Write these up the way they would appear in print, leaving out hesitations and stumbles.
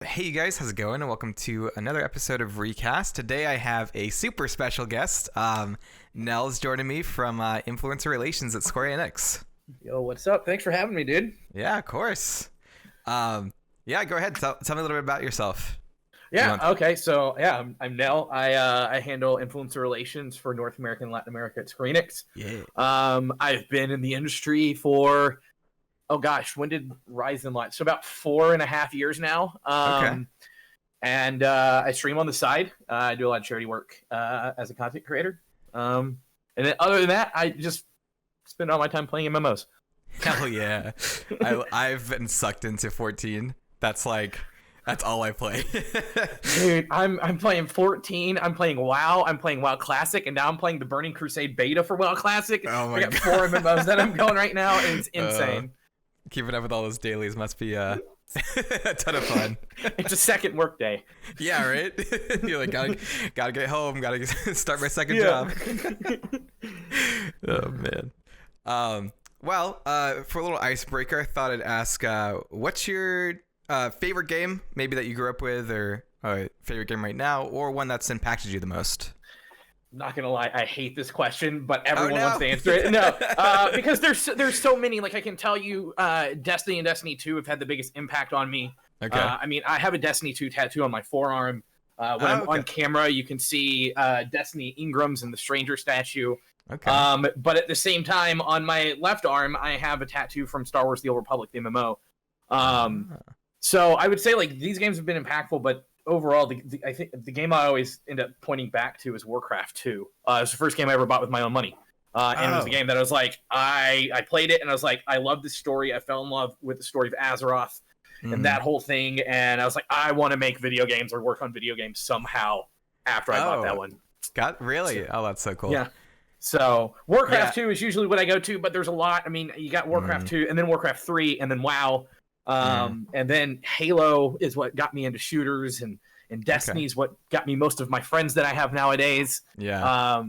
Hey you guys, how's it going? And welcome to another episode of Recast. Today I have a super special guest. Nell's joining me from Influencer Relations at Square Enix. Yo, what's up? Thanks for having me, dude. Yeah, of course. Yeah, go ahead. Tell me a little bit about yourself. Okay. I'm Nell. I handle influencer relations for North America and Latin America at Square Enix. Yeah. I've been in the industry for when did Ryzen launch? So about 4.5 years now. Okay. And I stream on the side. I do a lot of charity work as a content creator. And then other than that, I just spend all my time playing MMOs. Hell yeah. I've been sucked into 14. That's all I play. Dude, I'm playing 14. I'm playing WoW. I'm playing WoW Classic, and now I'm playing the Burning Crusade beta for WoW Classic. Oh my I got 4 MMOs that I'm going right now, and it's insane. Keeping up with all those dailies must be a ton of fun. It's a second Workday. Yeah, right. You're like, gotta get home. Gotta start my second job. Oh man. For a little icebreaker, I thought I'd ask, what's your favorite game, maybe that you grew up with, or favorite game right now, or one that's impacted you the most? Not gonna lie, I hate this question, but everyone no. wants to answer it. No, because there's so many. Like I can tell you, Destiny and Destiny 2 have had the biggest impact on me. Okay. I have a Destiny 2 tattoo on my forearm. When I'm on camera, you can see Destiny Ingrams and the Stranger statue. Okay. But at the same time, on my left arm, I have a tattoo from Star Wars: The Old Republic, the MMO. So I would say like these games have been impactful, but overall, I think the game I always end up pointing back to is Warcraft 2. It was the first game I ever bought with my own money. And it was a game that I was like, I played it and I was like, I love this story. I fell in love with the story of Azeroth and that whole thing. And I was like, I want to make video games or work on video games somehow after I bought that one. Really? Oh, that's so cool. Yeah. So Warcraft 2 is usually what I go to, but there's a lot. I mean, you got Warcraft 2 and then Warcraft 3 and then WoW. And then Halo is what got me into shooters, and Destiny is what got me most of my friends that I have nowadays. Yeah.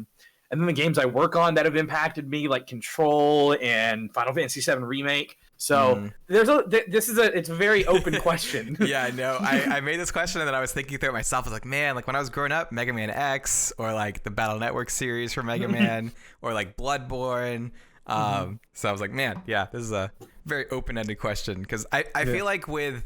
And then the games I work on that have impacted me, like Control and Final Fantasy VII Remake. So it's a very open question. Yeah, I know. I made this question and then I was thinking through it myself. I was like, man, like when I was growing up, Mega Man X, or like the Battle Network series for Mega Man, or like Bloodborne. So I was like, man, yeah, this is a very open-ended question, because I feel like with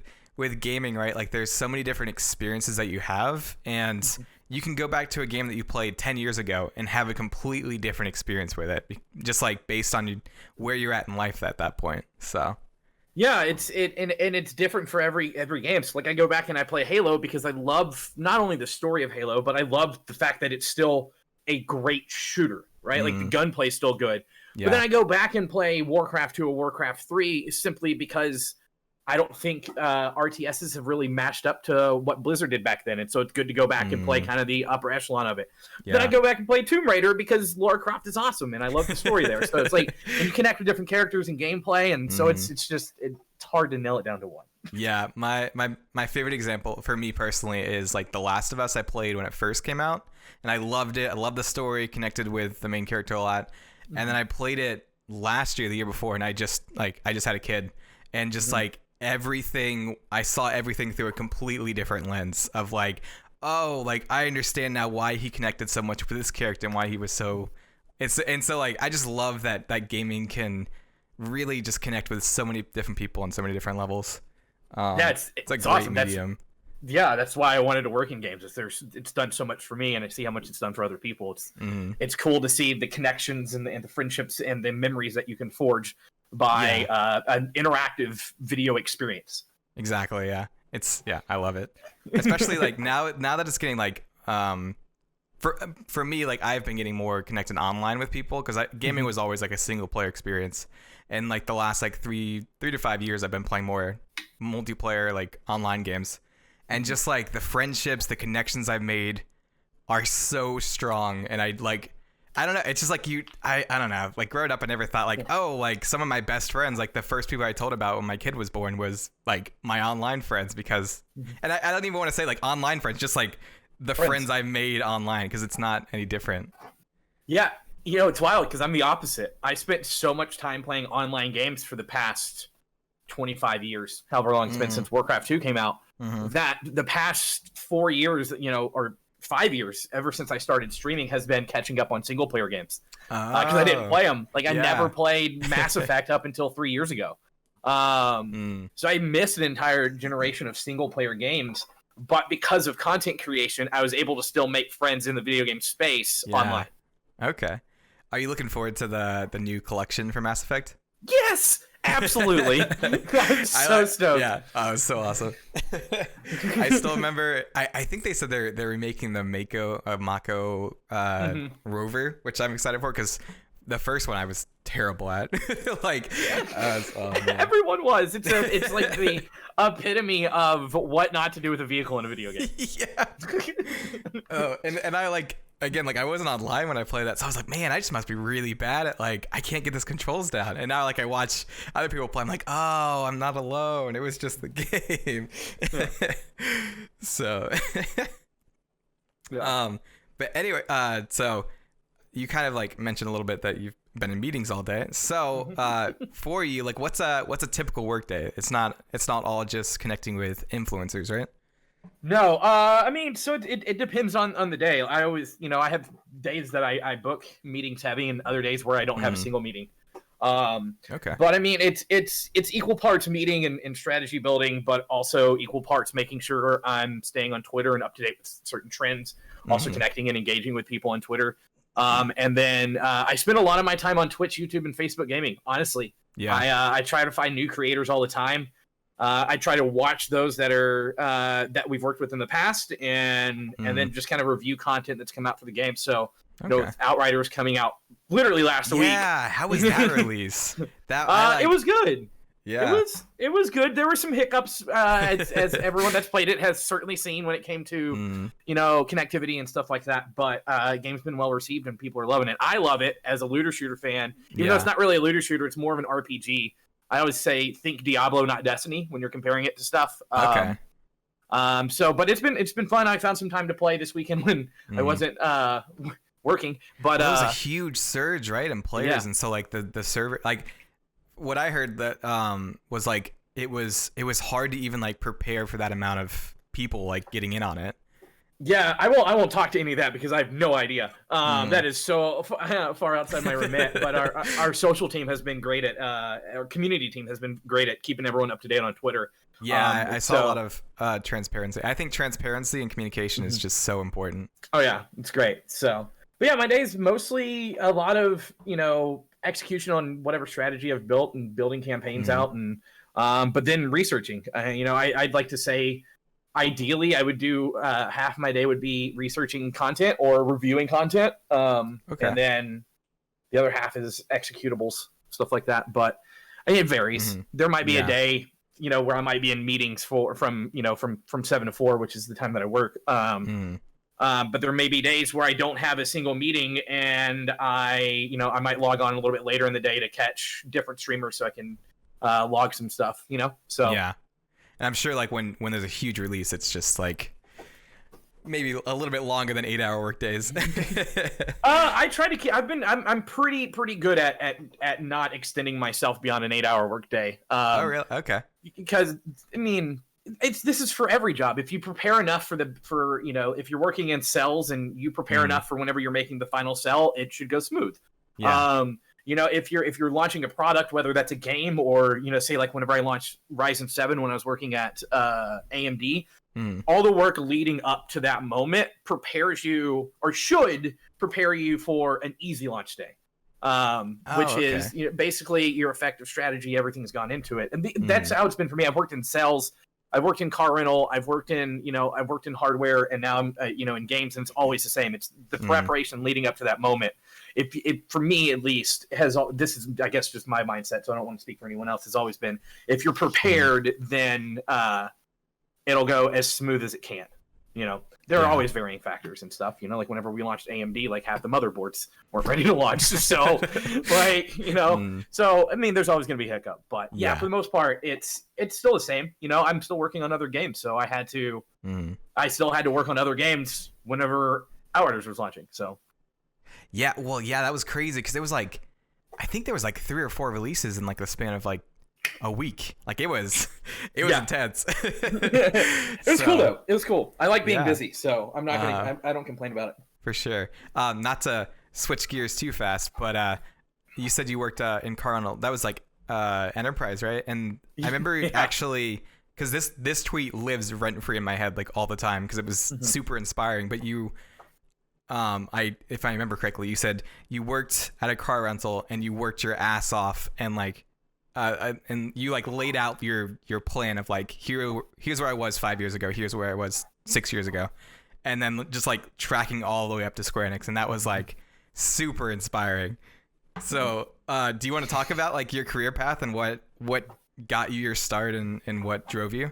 gaming, right, like there's so many different experiences that you have, and you can go back to a game that you played 10 years ago and have a completely different experience with it, just like based on where you're at in life at that point. So yeah, it's different for every game. So like I go back and I play Halo because I love not only the story of Halo, but I love the fact that it's still a great shooter, right? Like the gunplay is still good. Yeah. But then I go back and play Warcraft 2 or Warcraft 3 simply because I don't think RTSs have really matched up to what Blizzard did back then. And so it's good to go back and play kind of the upper echelon of it. Yeah. Then I go back and play Tomb Raider because Lara Croft is awesome and I love the story there. So it's like you connect with different characters and gameplay, and so it's hard to nail it down to one. Yeah, my favorite example for me personally is like The Last of Us. I played when it first came out, and I loved it. I loved the story, connected with the main character a lot. And then I played it last year, the year before, and I just had a kid, and just like everything, I saw everything through a completely different lens of like, oh, like I understand now why he connected so much with this character and why he was so. And so like I just love that gaming can really just connect with so many different people on so many different levels. It's a great awesome. medium. That's why I wanted to work in games. It's done so much for me, and I see how much it's done for other people. It's cool to see the connections and the friendships and the memories that you can forge by an interactive video experience. Exactly. Yeah. I love it. Especially like now that it's getting like for me, like I've been getting more connected online with people, because gaming was always like a single player experience, and like the last like three to 5 years I've been playing more multiplayer, like online games. And just like the friendships, the connections I've made are so strong. And I don't know. It's just like I don't know. Like growing up, I never thought like, oh, like some of my best friends, like the first people I told about when my kid was born was like my online friends, because, and I don't even want to say like online friends, just like the friends I've made online, because it's not any different. Yeah. It's wild because I'm the opposite. I spent so much time playing online games for the past 25 years, however long it's been since Warcraft 2 came out. that the past 4 years, or 5 years, ever since I started streaming, has been catching up on single player games because I didn't play them. Like I never played Mass Effect up until 3 years ago. So I missed an entire generation of single player games. But because of content creation, I was able to still make friends in the video game space online. Okay. Are you looking forward to the new collection for Mass Effect? Yes, absolutely. I'm so stoked. Yeah, oh, it was so awesome. I still remember. I think they said they're remaking the Mako rover, which I'm excited for because the first one I was terrible at. Like, everyone was. It's like the epitome of what not to do with a vehicle in a video game. Yeah. Oh, and I again, I wasn't online when I played that, so I was like, man, I just must be really bad at I can't get this controls down. And now I watch other people play, I'm like, oh, I'm not alone. It was just the game. So but anyway, so you kind of mentioned a little bit that you've been in meetings all day. So for you, what's a typical work day? It's not all just connecting with influencers, right? No, I mean, so it depends on the day. I always, I have days that I book meetings heavy, and other days where I don't have a single meeting. Okay. But I mean, it's equal parts meeting and strategy building, but also equal parts making sure I'm staying on Twitter and up to date with certain trends. Also connecting and engaging with people on Twitter. And then I spend a lot of my time on Twitch, YouTube, and Facebook gaming. Honestly, I try to find new creators all the time. I try to watch those that are that we've worked with in the past, and then just kind of review content that's come out for the game. So, Outriders coming out literally last week. Yeah, how was that release? It was good. Yeah, it was good. There were some hiccups, as everyone that's played it has certainly seen when it came to connectivity and stuff like that. But game's been well received and people are loving it. I love it as a looter shooter fan, even though it's not really a looter shooter. It's more of an RPG. I always say think Diablo, not Destiny, when you're comparing it to stuff. Okay. But it's been fun. I found some time to play this weekend when I wasn't working. But it was a huge surge, right, in players, and so the server, what I heard that was it was hard to even prepare for that amount of people getting in on it. Yeah, I won't talk to any of that because I have no idea. That is so far outside my remit. But our social team has been great at our community team has been great at keeping everyone up to date on Twitter. Yeah, I saw a lot of transparency. I think transparency and communication is just so important. Oh yeah, it's great. So, but yeah, my day's mostly a lot of execution on whatever strategy I've built and building campaigns out, and but then researching. I'd like to say, ideally, I would do half my day would be researching content or reviewing content, and then the other half is executables, stuff like that. But it varies. There might be a day, where I might be in meetings from 7 to 4, which is the time that I work. But there may be days where I don't have a single meeting, and I might log on a little bit later in the day to catch different streamers so I can log some stuff. So yeah. And I'm sure when there's a huge release, it's just maybe a little bit longer than 8-hour work days. I try to keep. I'm pretty good at not extending myself beyond an 8-hour work day. Oh really? Okay. Because I mean, this is for every job. If you prepare enough for if you're working in sales and you prepare enough for whenever you're making the final sell, it should go smooth. Yeah. If you're launching a product, whether that's a game or say whenever I launched Ryzen 7 when I was working at AMD, all the work leading up to that moment prepares you or should prepare you for an easy launch day, which is basically your effective strategy. Everything's gone into it, and that's how it's been for me. I've worked in sales. I've worked in car rental. I've worked in hardware, and now I'm in games, and it's always the same. It's the preparation leading up to that moment. It for me at least this is I guess just my mindset, so I don't want to speak for anyone else. Has always been if you're prepared, then it'll go as smooth as it can. There are always varying factors and stuff. Whenever we launched AMD, half the motherboards weren't ready to launch. So, so I mean, there's always going to be a hiccup. But yeah, for the most part, it's still the same. I'm still working on other games, so I still had to work on other games whenever Outriders was launching. So, yeah, well, yeah, that was crazy because it was I think there was 3 or 4 releases in the span of a week. Like it was Yeah. intense. It was cool though. It was cool. I like being Yeah. busy, so I'm not gonna. I don't complain about it. For sure. Not to switch gears too fast, but you said you worked in Cardinal. That was like Enterprise, right? And I remember actually, because this tweet lives rent free in my head like all the time because it was super inspiring. But you, if I remember correctly, you said you worked at a car rental and you worked your ass off and like. And you like laid out your plan of like here's where I was 5 years ago, here's where I was 6 years ago, and then just like tracking all the way up to Square Enix, and that was like super inspiring. So do you want to talk about like your career path and what got you your start and what drove you?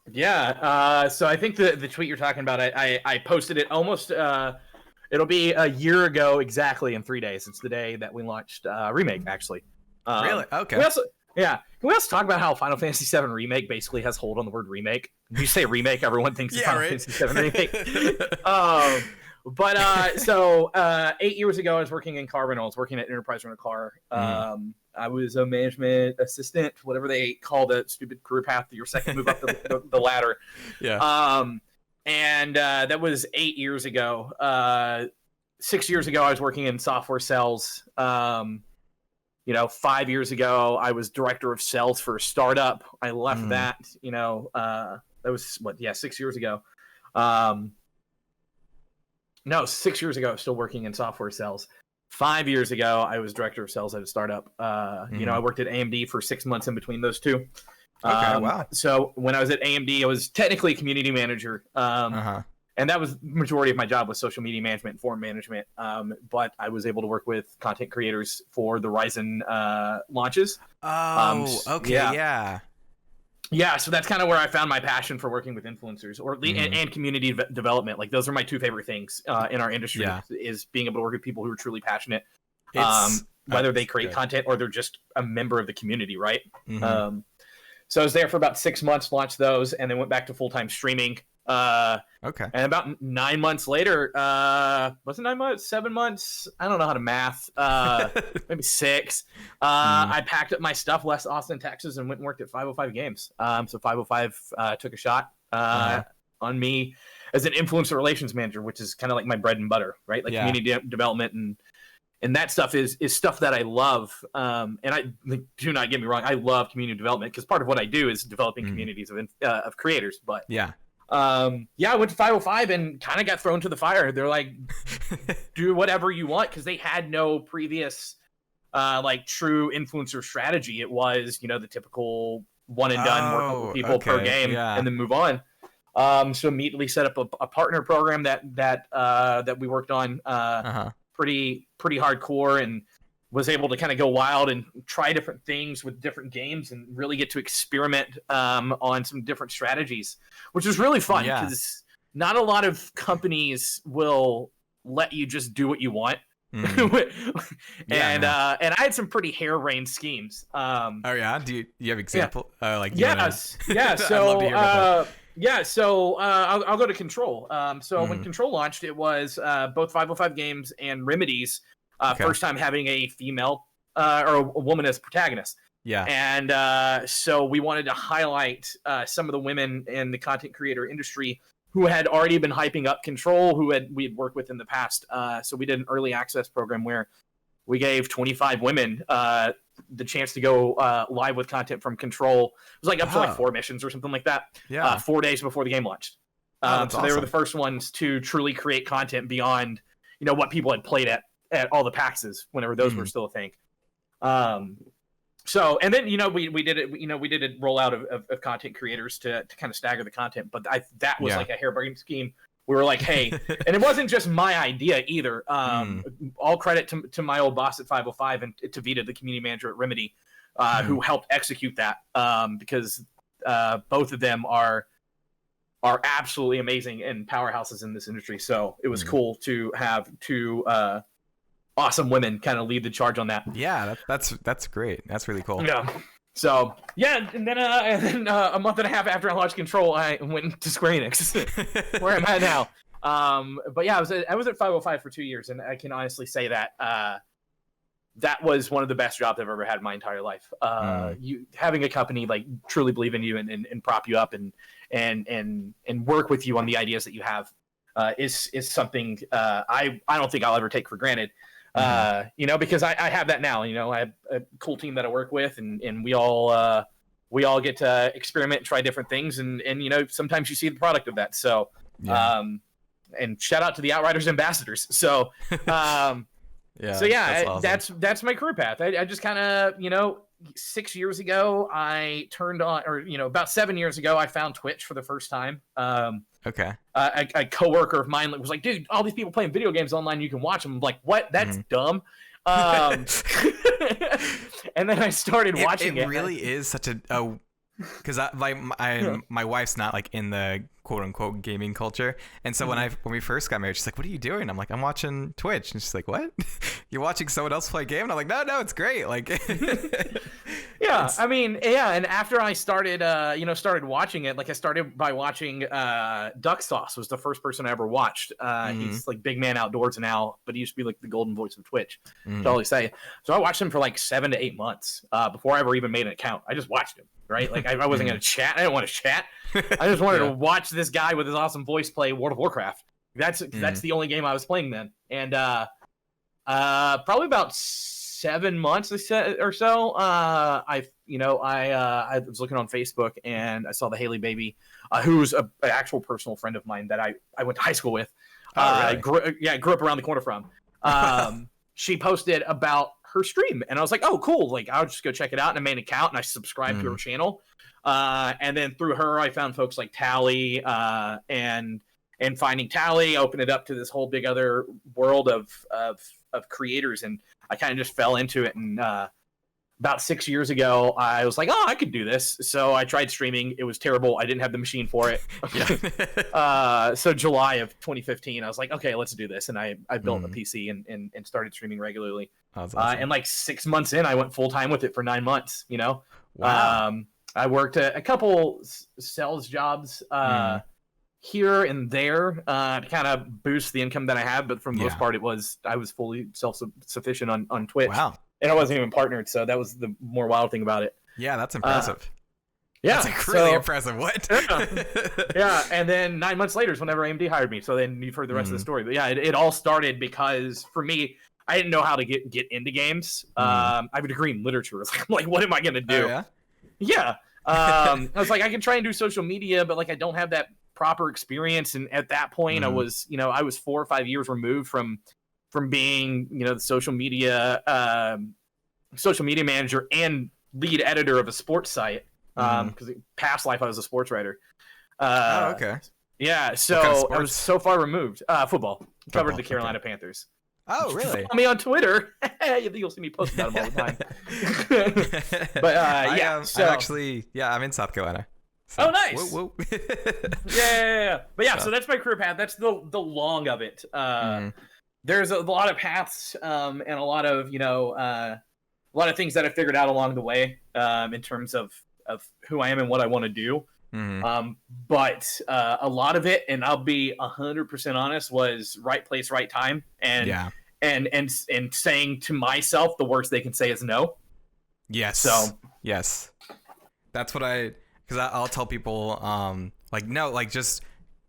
Yeah. So I think the tweet you're talking about, I posted it almost. It'll be a year ago exactly in 3 days. It's the day that we launched Remake actually. Really? Okay. Can we also talk about how Final Fantasy VII Remake basically has hold on the word remake? When you say remake, everyone thinks it's Final Fantasy VII Remake. So 8 years ago, I was working in car rental. I was working at Enterprise Rent a Car. I was a management assistant, whatever they call the stupid career path, your second move up the ladder. Yeah. And that was 8 years ago. 6 years ago, I was working in software sales. 5 years ago, I was director of sales for a startup. I left that, that was 6 years ago. No, 6 years ago, I was still working in software sales. 5 years ago, I was director of sales at a startup. I worked at AMD for 6 months in between those two. Okay, wow. So when I was at AMD, I was technically a community manager. And that was the majority of my job was social media management and forum management. But I was able to work with content creators for the Ryzen launches. Okay, yeah. Yeah, so that's kind of where I found my passion for working with influencers and community development. Like those are my two favorite things in our industry is being able to work with people who are truly passionate, whether they create content or they're just a member of the community, right? So I was there for about 6 months, launched those, and then went back to full-time streaming. Okay. And about 9 months later, was it 9 months? 7 months? I don't know how to math. Maybe 6. I packed up my stuff, left Austin, Texas, and went and worked at 505 Games. So 505 took a shot on me as an influencer relations manager, which is kind of like my bread and butter, right? Like community development and that stuff is stuff that I love. And I do not get me wrong, I love community development because part of what I do is developing communities of creators. But I went to 505 and kind of got thrown to the fire. They're like, do whatever you want, because they had no previous true influencer strategy. It was the typical one and done, work with people per game and then move on. So immediately set up a partner program that we worked on pretty hardcore, and was able to kind of go wild and try different things with different games and really get to experiment on some different strategies, which is really fun because not a lot of companies will let you just do what you want. And I had some pretty harebrained schemes. Do you have example? So I'll go to Control. When Control launched, it was both 505 Games and Remedy's first time having a female or a woman as protagonist. And so we wanted to highlight some of the women in the content creator industry who had already been hyping up Control, we had worked with in the past. So we did an early access program where we gave 25 women the chance to go live with content from Control. It was like up to like 4 missions or something like that. 4 days before the game launched. So they were the first ones to truly create content beyond what people had played at all the PAXs whenever those were still a thing. So, and then, we did it, we did a rollout of content creators to kind of stagger the content, but that was like a harebrained scheme. We were like, hey, and it wasn't just my idea either. All credit to my old boss at 505 and to Vita, the community manager at Remedy, who helped execute that, because both of them are absolutely amazing and powerhouses in this industry. So it was cool to have two awesome women kind of lead the charge on that. Yeah, that's great. That's really cool. Yeah. So and then a month and a half after I launched Control, I went to Square Enix, where I'm at now. But yeah, I was at 505 for 2 years, and I can honestly say that that was one of the best jobs I've ever had in my entire life. You having a company like truly believe in you and prop you up and work with you on the ideas that you have is something I don't think I'll ever take for granted. Because I have that now. I have a cool team that I work with, and we all get to experiment and try different things, and sometimes you see the product of that. So, and shout out to the Outriders ambassadors. So, that's awesome. that's my career path. I just kind of 6 years ago I turned on, or about 7 years ago I found Twitch for the first time. Okay. A coworker of mine was like, dude, all these people playing video games online, you can watch them. I'm like, what? That's dumb. And then I started watching it. It really is such a because my wife's not like in the quote unquote gaming culture, and so when we first got married, she's like, "What are you doing?" I'm like, "I'm watching Twitch," and she's like, "What? You're watching someone else play a game?" And I'm like, "No, it's great." Like, and after I started, started watching it, like I started by watching Duck Sauce was the first person I ever watched. He's like big man outdoors now, but he used to be like the golden voice of Twitch. That's all he say. So I watched him for like 7 to 8 months before I ever even made an account. I just watched him. Right, like I wasn't gonna chat. I didn't want to chat. I just wanted to watch this guy with his awesome voice play World of Warcraft. That's the only game I was playing then. And probably about 7 months or so, I was looking on Facebook and I saw the Haley baby, who's an actual personal friend of mine that I went to high school with. Really? I grew up around the corner from. She posted about her stream, and I was like, oh cool, like I'll just go check it out, and I made an account and I subscribed to her channel, and then through her I found folks like Tally, and finding Tally opened it up to this whole big other world of creators, and I kind of just fell into it. And about 6 years ago I was like, oh, I could do this, so I tried streaming. It was terrible. I didn't have the machine for it. So July of 2015 I was like, okay, let's do this, and I built a PC and started streaming regularly. That's awesome. And like 6 months in, I went full time with it for 9 months. Wow. I worked a couple sales jobs here and there to kind of boost the income that I have, but for the most part, I was fully self-sufficient on Twitch. Wow. And I wasn't even partnered, so that was the more wild thing about it. Yeah, that's impressive. That's like really impressive. What? Yeah, and then 9 months later is whenever AMD hired me. So then you've heard the rest of the story. But yeah, it all started because for me, I didn't know how to get into games. I have a degree in literature. I'm like, what am I gonna do? Oh, yeah. I was like, I can try and do social media, but like I don't have that proper experience. And at that point, I was 4 or 5 years removed from being the social media manager and lead editor of a sports site. Because past life I was a sports writer. Okay. Yeah, so I was so far removed. Football. Covered the Carolina Panthers. Oh, really? Follow me on Twitter. You'll see me post about them all the time. But I'm in South Carolina. So, oh, nice. Whoa. Yeah. But yeah, so that's my career path. That's the long of it. There's a lot of paths and a lot of things that I figured out along the way in terms of who I am and what I want to do. But a lot of it, and I'll be 100% honest, was right place, right time, and saying to myself the worst they can say is no. Yes. So yes, that's what because I'll tell people no, like just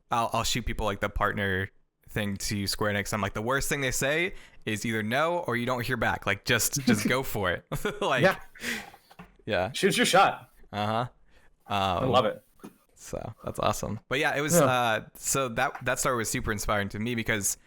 I'll shoot people like the partner thing to Square Enix. I'm like, the worst thing they say is either no or you don't hear back. Like just go for it. Shoot your shot. I love it. So that's awesome. But yeah, it was so that story was super inspiring to me because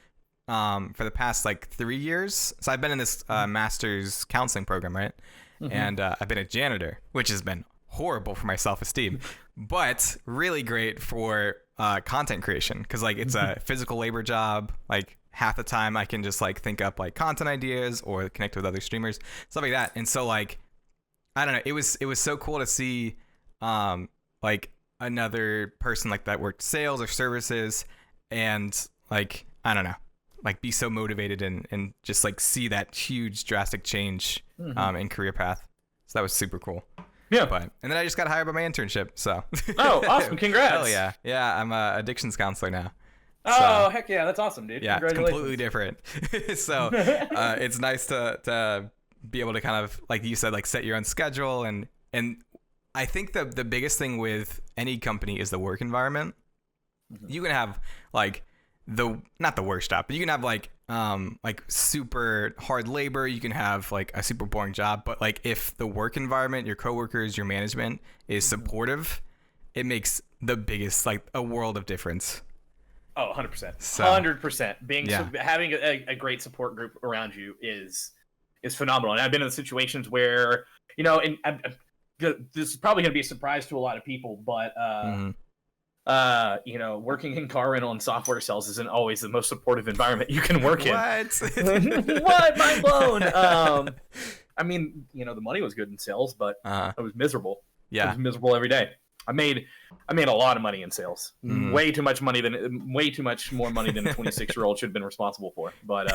for the past like 3 years, so I've been in this master's counseling program, right? And I've been a janitor, which has been horrible for my self-esteem, but really great for content creation because like it's a physical labor job. Like half the time I can just like think up like content ideas or connect with other streamers, stuff like that. And so like I don't know, it was so cool to see like another person like that worked sales or services and like I don't know, like be so motivated and just like see that huge drastic change in career path. So that was super cool. Yeah. And then I just got hired by my internship. So oh, awesome. Congrats. Hell yeah. Yeah, I'm a addictions counselor now. Oh, heck yeah, that's awesome, dude. Yeah, it's completely different. So it's nice to be able to kind of, like you said, like set your own schedule. And I think the biggest thing with any company is the work environment. You can have like not the worst job, but you can have like super hard labor. You can have like a super boring job, but like if the work environment, your coworkers, your management is supportive, it makes the biggest, like a world of difference. Oh, 100%. 100%. Having a great support group around you is phenomenal. And I've been in situations where, you know, and this is probably going to be a surprise to a lot of people, but you know, working in car rental and software sales isn't always the most supportive environment you can work in. What? Mind blown. I mean, you know, the money was good in sales, but I was miserable. Yeah, I was miserable every day. I made a lot of money in sales. Way too much more money than a 26-year-old should have been responsible for. But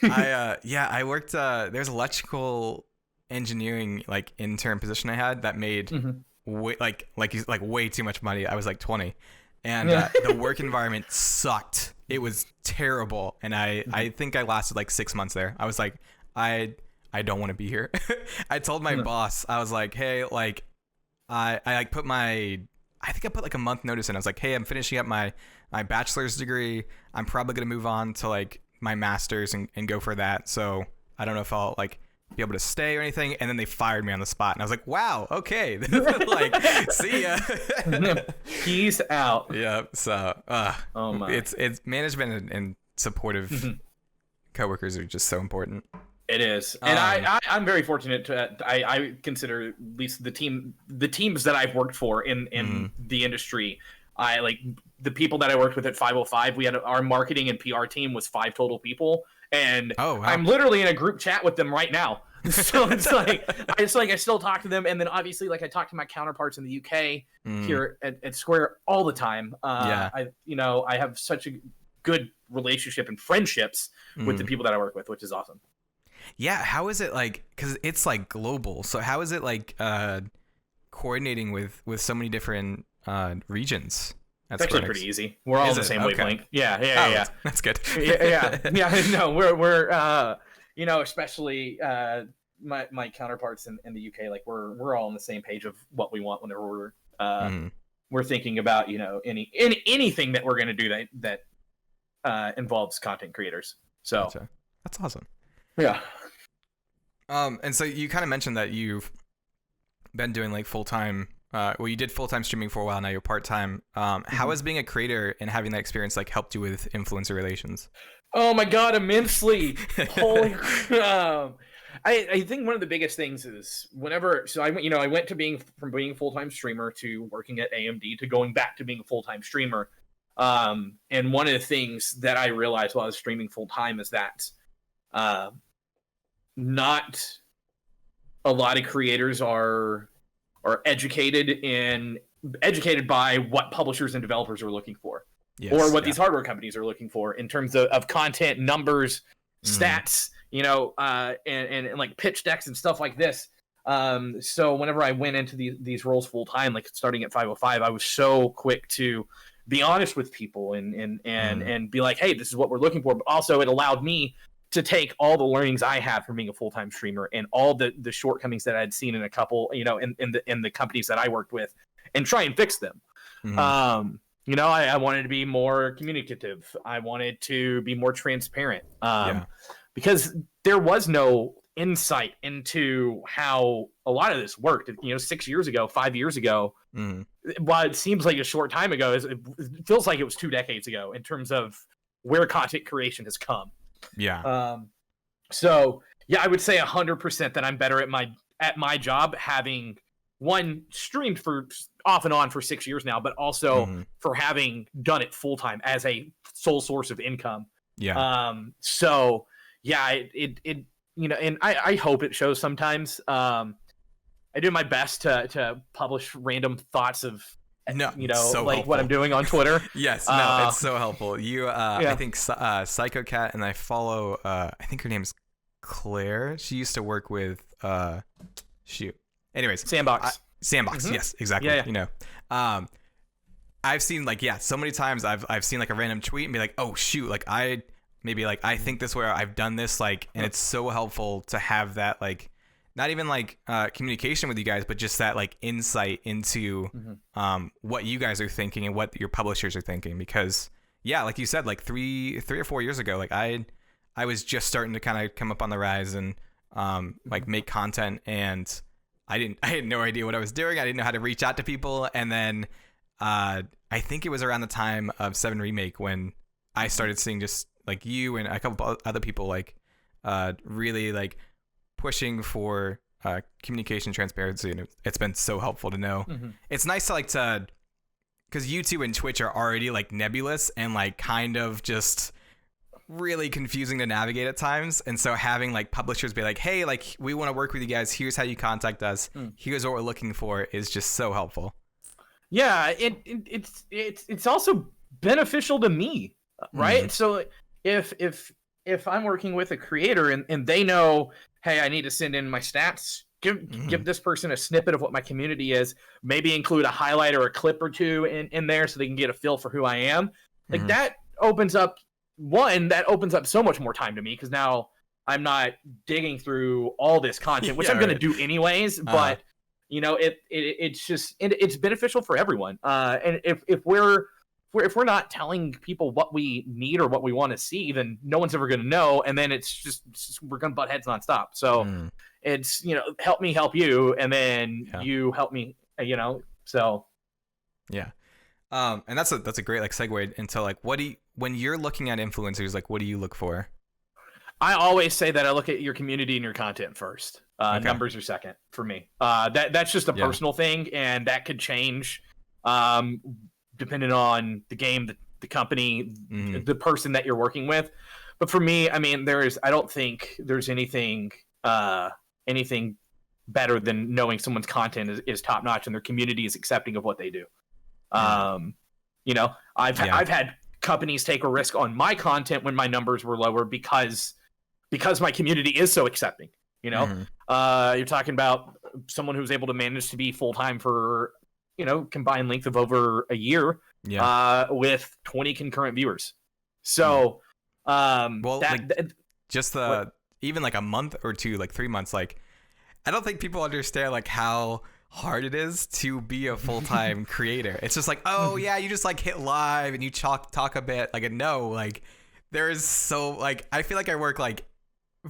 I worked. There's electrical engineering like intern position I had that made way too much money. I was like 20, and the work environment sucked. It was terrible, and I think I lasted like 6 months there. I was like, I don't want to be here. I told my boss, I was like, hey, like I like put I put like a month notice in. I was like, hey, I'm finishing up my bachelor's degree. I'm probably gonna move on to like my master's and go for that. So I don't know if I'll like be able to stay or anything. And then they fired me on the spot, and I was like, wow, okay. Like, see ya. Peace out. Yeah. So oh my. It's management and supportive coworkers are just so important. It is, and I'm very fortunate to. I consider at least the teams that I've worked for in the industry. I like the people that I worked with at 505. We had our marketing and PR team was 5 total people, and I'm literally in a group chat with them right now. So it's like I still talk to them, and then obviously like I talk to my counterparts in the UK here at Square all the time. I have such a good relationship and friendships with the people that I work with, which is awesome. Yeah, how is it like, because it's like global, so how is it like coordinating with so many different regions? It's actually pretty easy. We're all on the same wavelength. Yeah. That's good. yeah. No, we're you know, especially my counterparts in the UK, like we're all on the same page of what we want whenever we're thinking about, you know, anything that we're going to do that involves content creators. So gotcha. That's awesome. Yeah. And so you kind of mentioned that you've been doing like full-time, you did full-time streaming for a while, now you're part-time. How has being a creator and having that experience like helped you with influencer relations? Oh my God, immensely. Holy I think one of the biggest things is I went to being a full-time streamer to working at AMD to going back to being a full-time streamer. And one of the things that I realized while I was streaming full-time is that not a lot of creators are educated by what publishers and developers are looking for, or what these hardware companies are looking for in terms of content, numbers, stats, you know, and like pitch decks and stuff like this. So whenever I went into these roles full time, like starting at 505, I was so quick to be honest with people and be like, hey, this is what we're looking for. But also it allowed me to take all the learnings I had from being a full-time streamer and all the shortcomings that I'd seen in a couple, you know, in the companies that I worked with, and try and fix them. You know, I wanted to be more communicative. I wanted to be more transparent, because there was no insight into how a lot of this worked. You know, 6 years ago, 5 years ago, while it seems like a short time ago, it feels like it was 2 decades ago in terms of where content creation has come. Yeah. So yeah, I would say 100% that I'm better at my job, having streamed for off and on for 6 years now, but also for having done it full time as a sole source of income. Yeah. So yeah, it you know, and I hope it shows sometimes. I do my best to publish random thoughts of, you know, so like helpful. What I'm doing on Twitter. Yes, no, it's so helpful. You, I think Psycho Cat, and I follow. I think her name's Claire. She used to work with. Anyways, Sandbox. Yes, exactly. Yeah. You know, I've seen like so many times I've seen like a random tweet and be like, oh shoot, like I maybe like I think this way, or I've done this, like, and it's so helpful to have that, like, not even like communication with you guys, but just that like insight into what you guys are thinking and what your publishers are thinking. Because yeah, like you said, like three or 4 years ago, like I was just starting to kind of come up on the rise and like make content, and I had no idea what I was doing. I didn't know how to reach out to people. And then I think it was around the time of 7 Remake when I started seeing just like you and a couple other people like really like pushing for communication transparency, and it's been so helpful to know. It's nice to like because YouTube and Twitch are already like nebulous and like kind of just really confusing to navigate at times, and so having like publishers be like, hey, like we want to work with you guys, here's how you contact us, here's what we're looking for, is just so helpful. Yeah, it's also beneficial to me, right? So if I'm working with a creator and they know, hey, I need to send in my stats, give this person a snippet of what my community is, maybe include a highlight or a clip or two in there so they can get a feel for who I am. Like that opens up so much more time to me, because now I'm not digging through all this content, which I'm going to do anyways, but you know, it's beneficial for everyone. And if we're not telling people what we need or what we want to see, then no one's ever going to know. And then it's just we're going to butt heads nonstop. So it's, you know, help me help you. And then you help me, you know, so. Yeah. And that's a great like segue into like, when you're looking at influencers, like, what do you look for? I always say that I look at your community and your content first. Numbers are second for me. That's just a personal thing, and that could change depending on the game, the company, the person that you're working with. But for me, I mean, I don't think there's anything better than knowing someone's content is top notch and their community is accepting of what they do. You know, I've had companies take a risk on my content when my numbers were lower because my community is so accepting. You know, you're talking about someone who's able to manage to be full-time for, you know, combined length of over a year with 20 concurrent viewers. So, even like a month or two, like 3 months, like, I don't think people understand like how hard it is to be a full-time creator. It's just like, oh yeah, you just like hit live and you talk a bit, like, no, like there is so like, I feel like I work like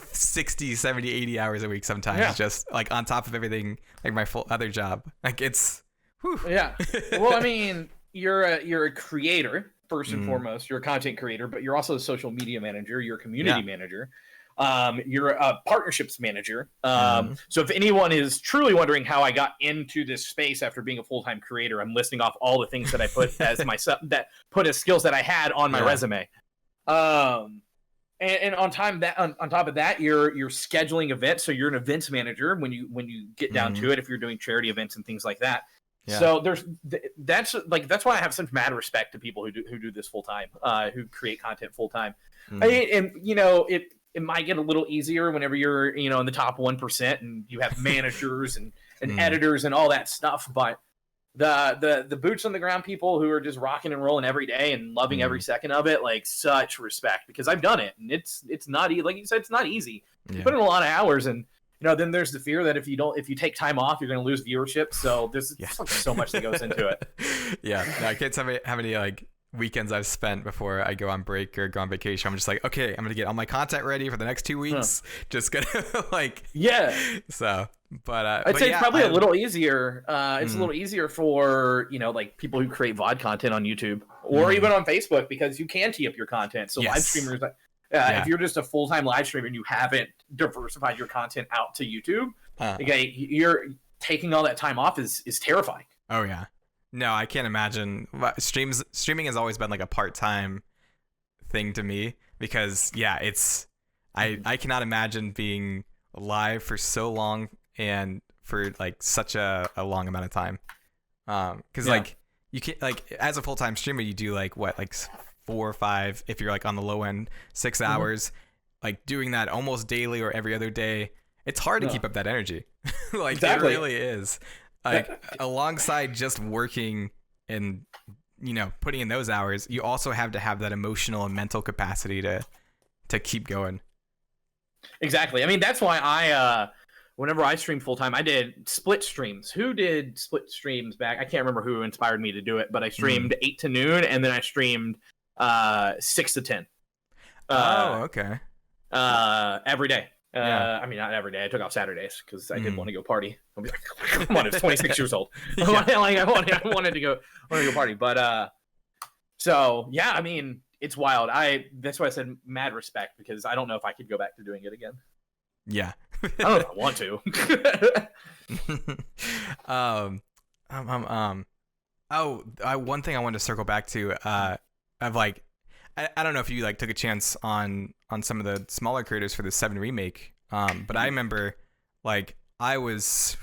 60, 70, 80 hours a week sometimes, just like on top of everything, like my full other job. Like it's well, I mean, you're a creator first and foremost. You're a content creator, but you're also a social media manager, you're a community manager, you're a partnerships manager. So if anyone is truly wondering how I got into this space after being a full-time creator, I'm listing off all the things that I put as myself, that put as skills that I had on my resume. And on top of that, you're scheduling events. So you're an events manager when you get down to it, if you're doing charity events and things like that. Yeah. So that's why I have such mad respect to people who do this full time, who create content full time. And you know, it might get a little easier whenever you're, you know, in the top 1% and you have managers and editors and all that stuff. But the boots on the ground people who are just rocking and rolling every day and loving every second of it, like, such respect, because I've done it, and it's not like you said, it's not easy. You put in a lot of hours, and you know, then there's the fear that if you take time off, you're going to lose viewership. So there's so much that goes into it. No, I can't tell me how many like weekends I've spent before I go on break or go on vacation. I'm just like, okay, I'm gonna get all my content ready for the next 2 weeks. Just gonna like so. But I'd say it's probably a little easier. It's a little easier for, you know, like people who create VOD content on YouTube or even on Facebook, because you can tee up your content. So live streamers, if you're just a full-time live streamer and you haven't diversified your content out to YouTube, okay, you're taking all that time off is terrifying. Oh yeah, no, I can't imagine. Streaming has always been like a part-time thing to me, because it's I cannot imagine being live for so long and for like such a long amount of time, because like you can't, like, as a full-time streamer, you do like what, like 4 or 5, if you're like on the low end, 6 hours, like doing that almost daily or every other day. It's hard to keep up that energy. Like it really is, like, alongside just working and, you know, putting in those hours, you also have to have that emotional and mental capacity to to keep going. Exactly. I mean, that's why whenever I stream full time, I did split streams. Who did split streams back? I can't remember who inspired me to do it, but I streamed 8 to noon, and then I streamed 6 to 10. Okay. Every day. Yeah. I mean, not every day. I took off Saturdays because I didn't want to go party. I'll be like, come on, it's 26 years old. Yeah. I wanted to go party. But so yeah, I mean, it's wild. That's why I said mad respect, because I don't know if I could go back to doing it again. Yeah. I don't know if I want to. One thing I wanted to circle back to, of like, I don't know if you like took a chance on some of the smaller creators for the 7 remake. But I remember like I was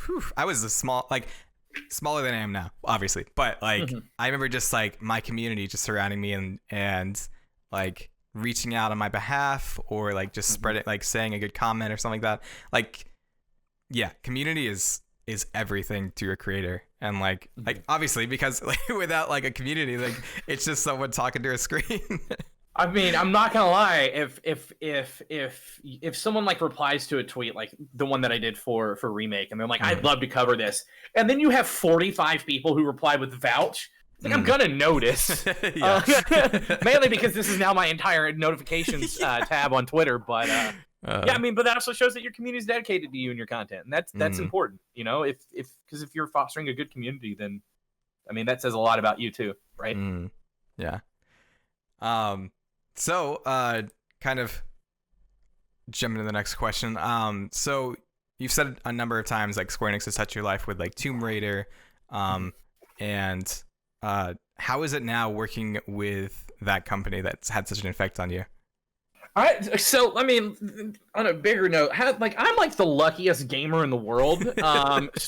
smaller than I am now, obviously. But like I remember just like my community just surrounding me and like reaching out on my behalf, or like just spreading, like saying a good comment or something like that. Like, yeah, community is everything to a creator. And like obviously, because like without like a community, like it's just someone talking to a screen. I mean, I'm not gonna lie. If someone like replies to a tweet like the one that I did for remake, and they're like, "I'd love to cover this," and then you have 45 people who reply with vouch, like I'm gonna notice. Mainly because this is now my entire notifications tab on Twitter. But yeah, I mean, but that also shows that your community is dedicated to you and your content, and that's important. You know, because if you're fostering a good community, then I mean that says a lot about you too, right? Yeah. So, kind of jumping to the next question. So you've said a number of times like Square Enix has touched your life with like Tomb Raider, and how is it now working with that company that's had such an effect on you? So I mean, on a bigger note, I'm like the luckiest gamer in the world.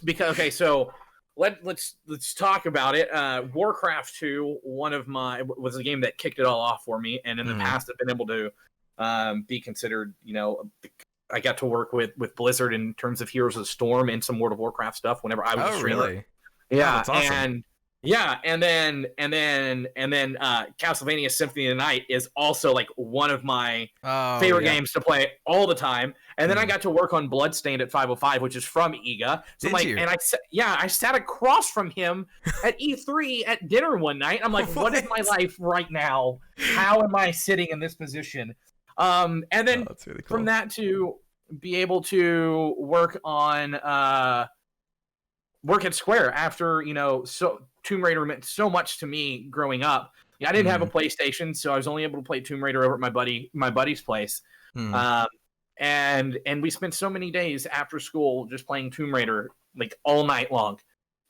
Because okay, so let's talk about it. Warcraft 2, was a game that kicked it all off for me, and in the past I've been able to be considered, you know, I got to work with Blizzard in terms of Heroes of the Storm and some World of Warcraft stuff whenever I was a streamer. Really? Yeah, that's awesome. and then Castlevania Symphony of the Night is also like one of my favorite games to play all the time. And then I got to work on Bloodstained at 505, which is from Iga. So Did you? And I sat across from him at E3 at dinner one night. I'm like, what is my life right now? How am I sitting in this position? And then that's really cool. From that to be able to work at Square after, you know, so Tomb Raider meant so much to me growing up. Yeah, I didn't have a PlayStation, so I was only able to play Tomb Raider over at my buddy's place. And we spent so many days after school just playing Tomb Raider like all night long.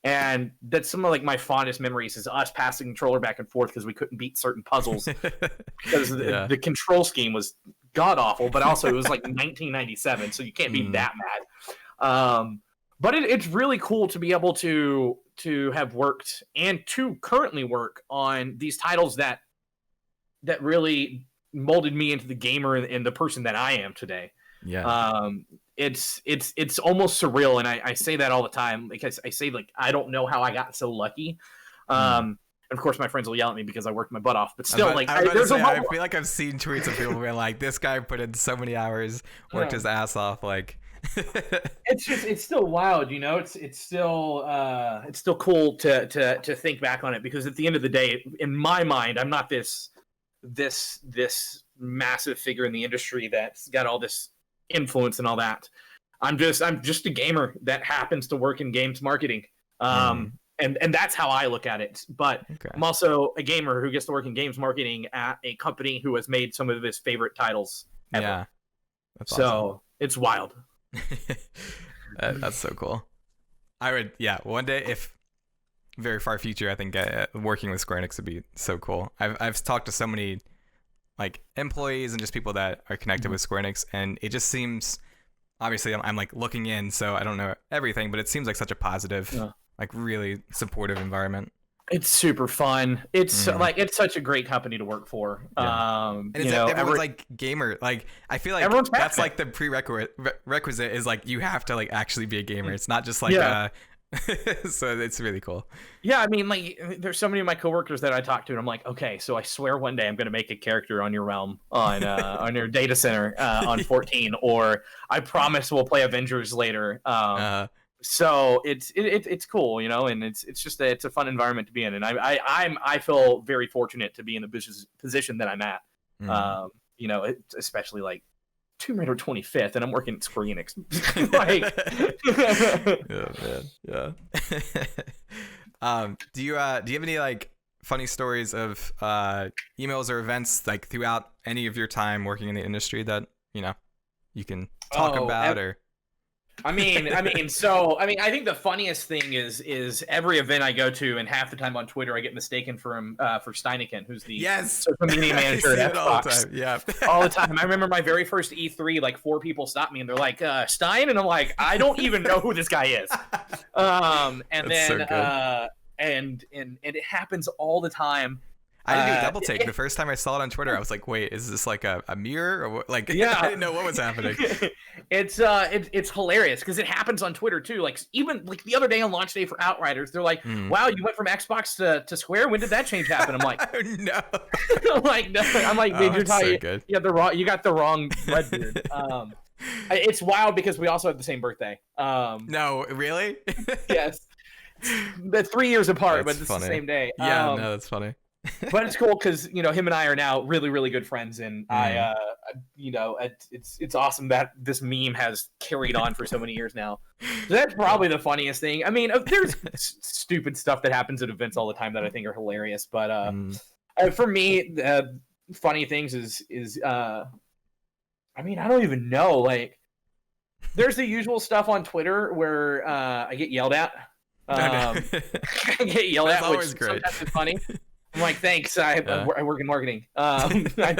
And that's some of like my fondest memories is us passing the controller back and forth because we couldn't beat certain puzzles because the control scheme was god awful, but also it was like 1997, so you can't be that mad. But it's really cool to be able to have worked and to currently work on these titles that really molded me into the gamer and the person that I am today. Yeah. It's almost surreal, and I say that all the time because I say like I don't know how I got so lucky. And of course, my friends will yell at me because I worked my butt off. But still, I feel like I've seen tweets of people being like, "This guy put in so many hours, worked his ass off." Like, it's still wild, you know. It's still cool to think back on it, because at the end of the day, in my mind, I'm not this massive figure in the industry that's got all this influence and all that. I'm just a gamer that happens to work in games marketing. And that's how I look at it. But I'm also a gamer who gets to work in games marketing at a company who has made some of his favorite titles ever. Yeah. That's so awesome. It's wild. That's so cool. I would, one day, if very far future, I think working with Square Enix would be so cool. I've talked to so many like employees and just people that are connected with Square Enix, and it just seems, obviously I'm like looking in, so I don't know everything, but it seems like such a positive, like really supportive environment. It's super fun. It's like it's such a great company to work for. And it's everyone's like gamer. Like I feel like that's like the prerequisite is like you have to like actually be a gamer. It's not just like So it's really cool. Yeah, I mean, like, there's so many of my coworkers that I talk to, and I'm like, okay, so I swear one day I'm gonna make a character on your realm on your data center on 14, or I promise we'll play Avengers later. So it's cool, and it's just it's a fun environment to be in, and I feel very fortunate to be in the business position that I'm at. Especially like Tomb Raider 25th, and I'm working at Square Enix. Like, yeah, man, yeah. Do you have any like funny stories of emails or events like throughout any of your time working in the industry that you can talk about? Or I think the funniest thing is every event I go to, and half the time on Twitter I get mistaken for Steineken, who's the social media manager at Xbox. All the time. Yeah, all the time. I remember my very first E3, like 4 people stopped me and they're like, Stein, and I'm like, I don't even know who this guy is. And That's then so and it happens all the time. I didn't do double take. The first time I saw it on Twitter, I was like, "Wait, is this like a mirror?" Or what? Like, yeah. I didn't know what was happening. It's hilarious because it happens on Twitter too. Like, even like the other day on launch day for Outriders, they're like, "Wow, you went from Xbox to Square. When did that change happen?" I'm like, "No." I'm like, "No." I'm like, "Dude, you're talking. So You got the wrong red beard." It's wild because we also have the same birthday. No, really? Yes, they're 3 years apart, but it's funny. the same day. Yeah, no, that's funny. But it's cool because him and I are now really, really good friends, and it's awesome that this meme has carried on for so many years now. So that's probably the funniest thing. I mean, there's stupid stuff that happens at events all the time that I think are hilarious, but for me, funny things is I don't even know. Like, there's the usual stuff on Twitter where I get yelled at. I get yelled at, which sometimes is funny. I'm like, thanks. I work in marketing. I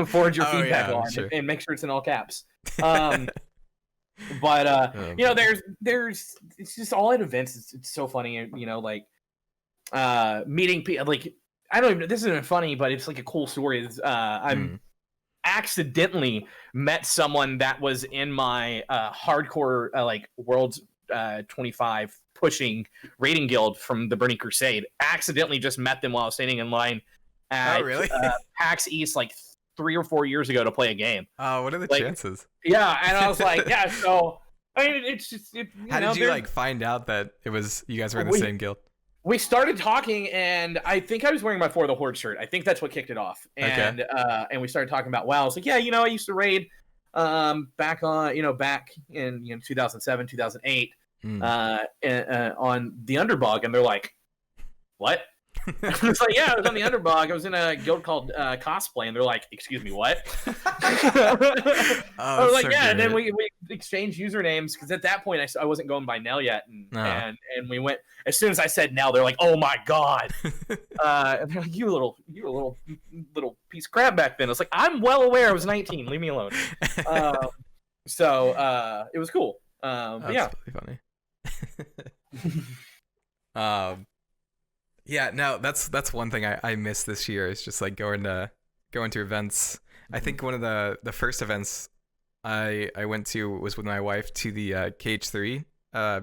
forward your feedback on and make sure it's in all caps. But there's it's just all at events. It's so funny. Meeting people. Like, I don't even. This isn't funny, but it's like a cool story. I'm accidentally met someone that was in my hardcore World 25 pushing rating guild from the Burning Crusade. Accidentally just met them while I was standing in line at PAX East like 3 or 4 years ago to play a game. Oh, what are the chances? Yeah, and I was like, yeah. So I mean, it's just how did you find out that it was you guys were in the same guild? We started talking, and I think I was wearing my For the Horde shirt. I think that's what kicked it off. And and we started talking about WoW. I was like, yeah, I used to raid back in 2007, 2008. On the Underbog, and they're like, "What?" I was like, "Yeah, I was on the Underbog. I was in a guild called Cosplay," and they're like, "Excuse me, what?" I was like, "Yeah," and then we exchanged usernames because at that point I wasn't going by Nell yet, and we went as soon as I said Nell, they're like, "Oh my god!" And they're like, "You little piece of crap back then." I was like, "I'm well aware I was 19. Leave me alone." So it was cool. That's yeah, really funny. Yeah, no, that's one thing I miss this year is just like going to events. I think one of the first events I went to was with my wife to the KH3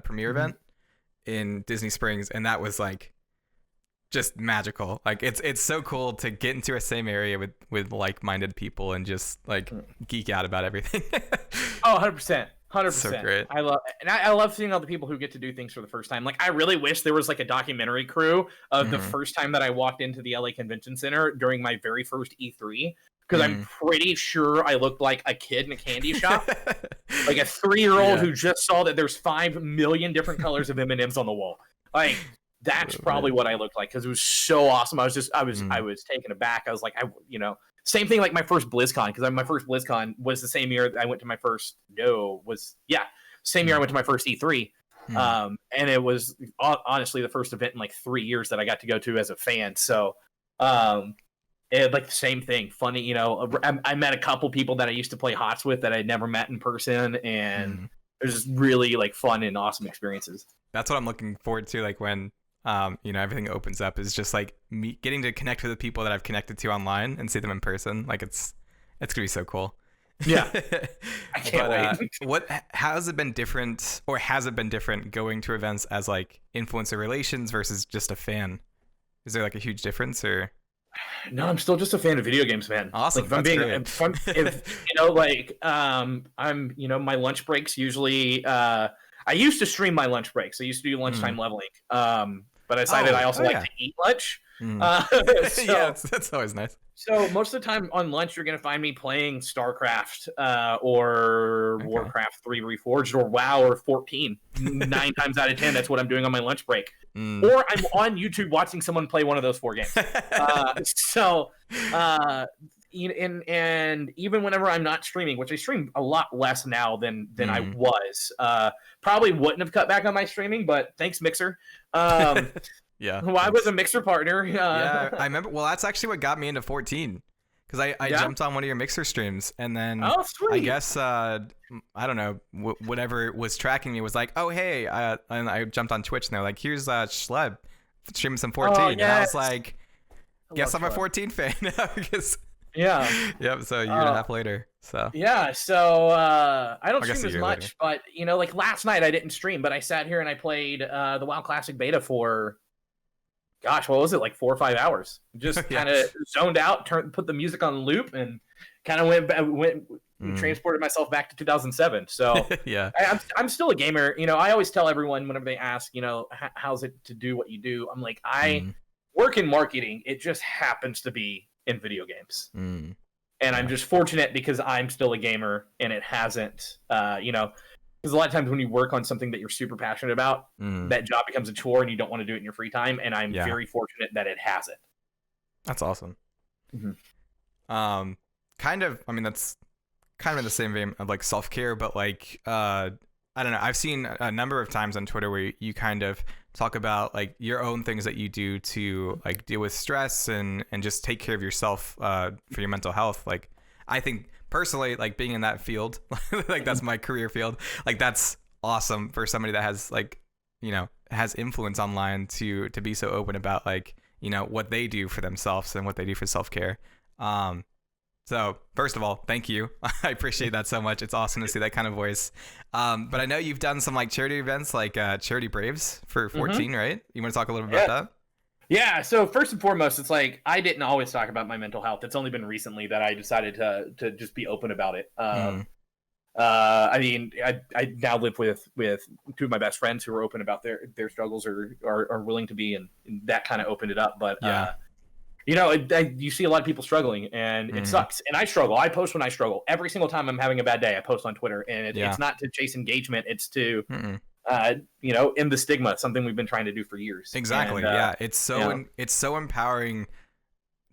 premiere event in Disney Springs, and that was like just magical. Like it's so cool to get into a same area with like-minded people and just like geek out about everything. Oh, 100%. 100%. So great. I love seeing all the people who get to do things for the first time. Like, I really wish there was like a documentary crew of the first time that I walked into the LA Convention Center during my very first E3, because I'm pretty sure I looked like a kid in a candy shop, like a 3-year-old who just saw that there's 5 million different colors of M&Ms on the wall. Like, that's probably what I looked like, because it was so awesome. I was taken aback. I was like, same thing like my first BlizzCon, because my first BlizzCon was the same year I went to my first. Same year I went to my first E3, and it was honestly the first event in like 3 years that I got to go to as a fan. So, it like the same thing. Funny, I met a couple people that I used to play HOTS with that I'd never met in person, and it was just really like fun and awesome experiences. That's what I'm looking forward to. Like when everything opens up, is just like me getting to connect with the people that I've connected to online and see them in person. Like it's gonna be so cool. Yeah, I can't wait. How has it been different, or has it been different going to events as like influencer relations versus just a fan? Is there like a huge difference, or? No, I'm still just a fan of video games, man. Awesome. Like if like my lunch breaks usually. I used to stream my lunch breaks. I used to do lunchtime leveling. But I decided I also like to eat lunch. So, yeah, that's always nice. So most of the time on lunch, you're gonna find me playing StarCraft or Warcraft 3 Reforged or WoW or 14. 9 times out of 10, that's what I'm doing on my lunch break. Or I'm on YouTube watching someone play one of those 4 games. And even whenever I'm not streaming, which I stream a lot less now than I was, probably wouldn't have cut back on my streaming, but thanks Mixer. Yeah, well, I was a Mixer partner. Yeah, I remember. Well, that's actually what got me into 14, because I jumped on one of your Mixer streams, and then I guess I don't know, whatever was tracking me was like, oh hey, and I jumped on Twitch, and they're like, here's Schleb streaming some 14, and I was like, guess I'm a 14 fan now because. Yeah. Yep. So a year and a half later. So. Yeah. So I don't stream as much, but like last night I didn't stream, but I sat here and I played the WoW Classic Beta for, gosh, what was it, like 4 or 5 hours? Just kind of zoned out, put the music on loop, and kind of transported myself back to 2007. So yeah, I'm still a gamer. I always tell everyone whenever they ask, how's it to do what you do? I'm like, I work in marketing. It just happens to be in video games. And I'm just fortunate because I'm still a gamer and it hasn't, because a lot of times when you work on something that you're super passionate about, that job becomes a chore and you don't want to do it in your free time. And I'm very fortunate that it hasn't. That's awesome. Kind of, I mean, that's kind of in the same vein of like self-care, but like, I don't know. I've seen a number of times on Twitter where you kind of talk about like your own things that you do to like deal with stress and just take care of yourself for your mental health. Like, I think personally, like being in that field, like that's my career field. Like that's awesome for somebody that has like, has influence online to be so open about like, what they do for themselves and what they do for self-care. So first of all, thank you. I appreciate that so much. It's awesome to see that kind of voice. But I know you've done some like charity events, like Charity Braves for 14, right? You want to talk a little bit about that? Yeah. So first and foremost, it's like I didn't always talk about my mental health. It's only been recently that I decided to just be open about it. I mean, I now live with 2 of my best friends who are open about their struggles or are willing to be, and that kind of opened it up. But you see a lot of people struggling, and it sucks. And I struggle. I post when I struggle. Every single time I'm having a bad day, I post on Twitter. And it's not to chase engagement. It's to, end the stigma, something we've been trying to do for years. Exactly. And, it's so empowering